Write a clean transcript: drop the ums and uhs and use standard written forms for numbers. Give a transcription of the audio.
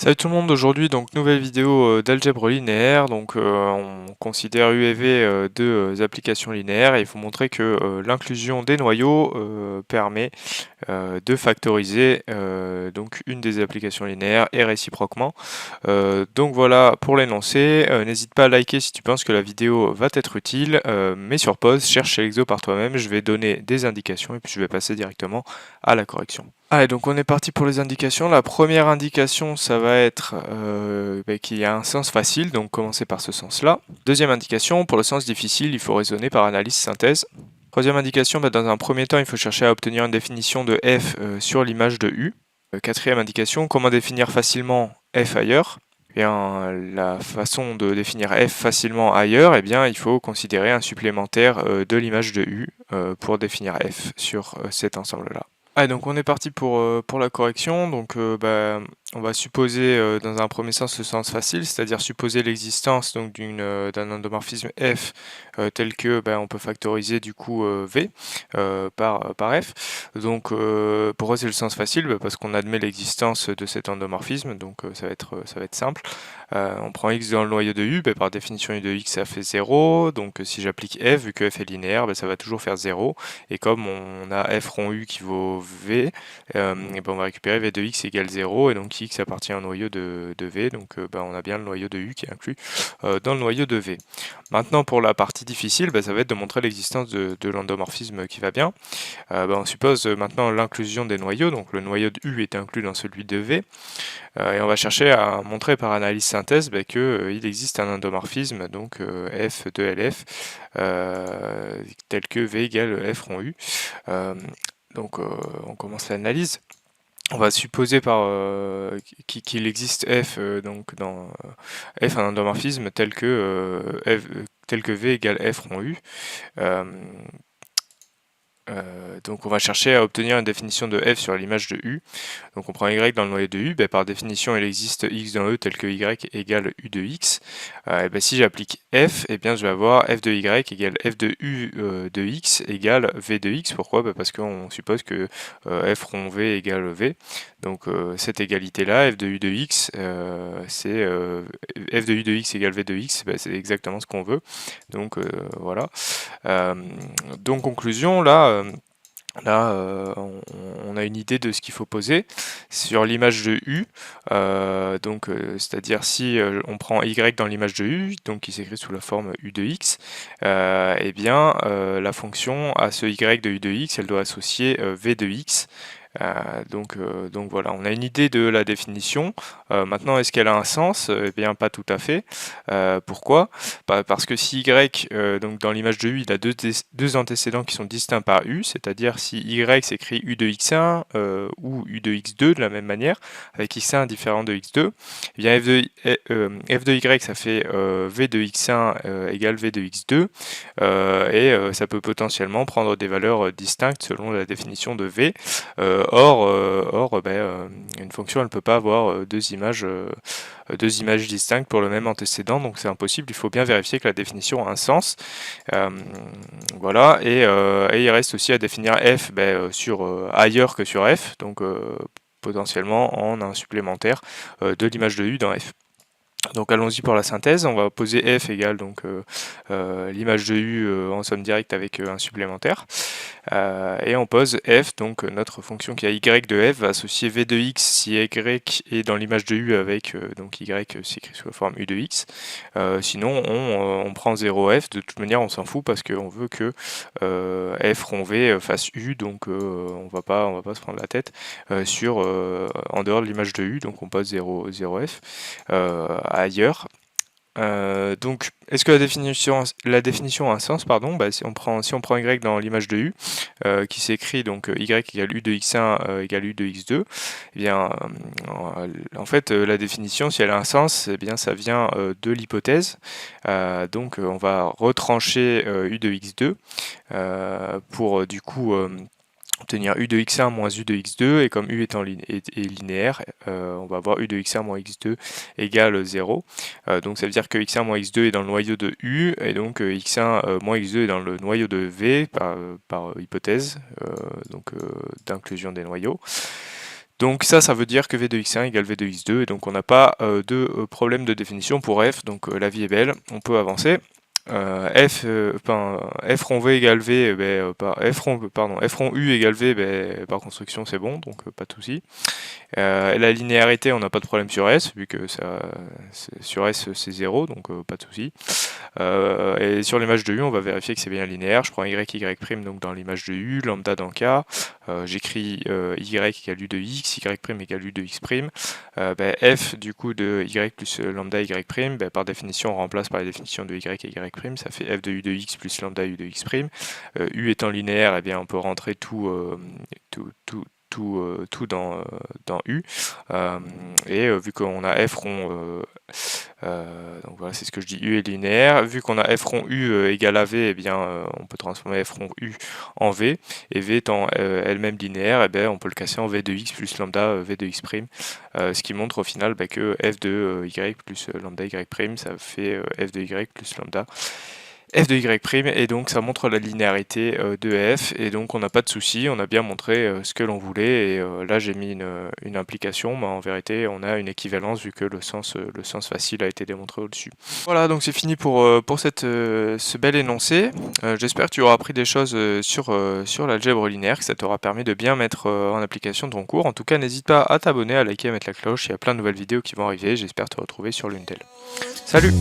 Salut tout le monde, aujourd'hui donc nouvelle vidéo d'algèbre linéaire. On considère U et V deux applications linéaires et il faut montrer que l'inclusion des noyaux permet de factoriser donc une des applications linéaires et réciproquement. Donc voilà pour l'énoncé. N'hésite pas à liker si tu penses que la vidéo va t'être utile. Mets sur pause, cherche l'exo par toi-même, je vais donner des indications et puis je vais passer directement à la correction. Allez, donc on est parti pour les indications. La première indication, ça va être qu'il y a un sens facile, donc commencer par ce sens-là. Deuxième indication, pour le sens difficile, il faut raisonner par analyse-synthèse. Troisième indication, dans un premier temps, il faut chercher à obtenir une définition de f sur l'image de u. Quatrième indication, comment définir facilement f ailleurs. Eh bien, la façon de définir f facilement ailleurs, eh bien, il faut considérer un supplémentaire de l'image de u pour définir f sur cet ensemble-là. Allez, donc on est parti pour la correction. On va supposer dans un premier sens le sens facile, c'est-à-dire supposer l'existence donc d'un endomorphisme f tel que on peut factoriser du coup v par f. Donc pourquoi c'est le sens facile? Parce qu'on admet l'existence de cet endomorphisme, donc ça va être simple. On prend x dans le noyau de u, par définition u de x ça fait 0, donc si j'applique f, vu que f est linéaire, ça va toujours faire 0, et comme on a f rond u qui vaut v, on va récupérer v de x égale 0, et donc x appartient au noyau de v, donc on a bien le noyau de u qui est inclus dans le noyau de v. Maintenant pour la partie difficile, ça va être de montrer l'existence de l'endomorphisme qui va bien. On suppose maintenant l'inclusion des noyaux, donc le noyau de u est inclus dans celui de v, et on va chercher à montrer par analyse synthèse qu'il existe un endomorphisme, donc f de lf, tel que v égale f rond u. On commence l'analyse. On va supposer qu'il existe f donc dans f un endomorphisme tel que v égale f rond u. Donc on va chercher à obtenir une définition de f sur l'image de u. Donc on prend y dans le noyau de u, par définition il existe x dans e tel que y égale u de x. Si j'applique f, je vais avoir f de y égale f de u de x égale v de x. Pourquoi? Parce qu'on suppose que f rond v égale v. Donc cette égalité là, f de u de x, c'est f de u de x égale v de x, c'est exactement ce qu'on veut. Donc voilà. Donc conclusion, on a une idée de ce qu'il faut poser sur l'image de u. C'est-à-dire si on prend y dans l'image de u, donc qui s'écrit sous la forme u de x, la fonction à ce y de u de x, elle doit associer v de x. Donc voilà, on a une idée de la définition. Maintenant, est-ce qu'elle a un sens? Eh bien, pas tout à fait. Pourquoi? Parce que si y, donc dans l'image de u, il a deux antécédents qui sont distincts par u, c'est-à-dire si y s'écrit u de x1 ou u de x2 de la même manière, avec x1 différent de x2, eh bien f de y ça fait v de x1 égale v de x2, et ça peut potentiellement prendre des valeurs distinctes selon la définition de v. Une fonction elle ne peut pas avoir deux images distinctes pour le même antécédent, donc c'est impossible. Il faut bien vérifier que la définition a un sens. Voilà, et il reste aussi à définir f sur ailleurs que sur f, donc potentiellement en un supplémentaire de l'image de u dans f. Donc allons-y pour la synthèse, on va poser f égale l'image de u en somme directe avec un supplémentaire, et on pose f, donc notre fonction qui a y de f va associer v de x si y est dans l'image de u avec donc y s'écrit sous la forme u de x. Sinon on prend 0f, de toute manière on s'en fout parce qu'on veut que f rond v fasse u, donc on va pas se prendre la tête en dehors de l'image de u, donc on pose 0f ailleurs. Donc, est-ce que la définition a un sens? Pardon, si on prend y dans l'image de u, qui s'écrit donc y égale u de x1 égale u de x2, eh bien, en fait, la définition, si elle a un sens, eh bien, ça vient de l'hypothèse. Donc, on va retrancher u de x2 pour du coup obtenir u de x1 moins u de x2, et comme u est linéaire, on va avoir u de x1 moins x2 égale 0. Donc ça veut dire que x1 moins x2 est dans le noyau de u, et donc x1 moins x2 est dans le noyau de v par hypothèse d'inclusion des noyaux. Donc ça veut dire que v de x1 égale v de x2, et donc on n'a pas de problème de définition pour f, donc la vie est belle, on peut avancer. F rond V égale V, F rond U égale V, par construction c'est bon, donc pas de souci. La linéarité, on n'a pas de problème sur S, vu que sur S c'est 0, donc pas de souci. Et sur l'image de U, on va vérifier que c'est bien linéaire. Je prends Y, Y', donc dans l'image de U, lambda dans K. J'écris Y égale U de X, Y' égale U de X'. F du coup de Y plus lambda Y', par définition, on remplace par la définition de Y et Y', ça fait F de U de X plus lambda U de X'. U étant linéaire, eh bien, on peut rentrer tout dans U. Vu qu'on a F rond, donc voilà, c'est ce que je dis, U est linéaire. Vu qu'on a F rond U égale à V, eh bien, on peut transformer F rond U en V. Et V étant elle-même linéaire, eh bien, on peut le casser en V de X plus lambda V de X'. Ce qui montre au final que F de Y plus lambda Y', ça fait F de Y plus lambda f de y', et donc ça montre la linéarité de f, et donc on n'a pas de souci, on a bien montré ce que l'on voulait, et là j'ai mis une implication, mais en vérité on a une équivalence vu que le sens facile a été démontré au-dessus. Voilà, donc c'est fini pour ce bel énoncé. J'espère que tu auras appris des choses sur l'algèbre linéaire, que ça t'aura permis de bien mettre en application ton cours. En tout cas, n'hésite pas à t'abonner, à liker, à mettre la cloche, il y a plein de nouvelles vidéos qui vont arriver, j'espère te retrouver sur l'une d'elles. Salut!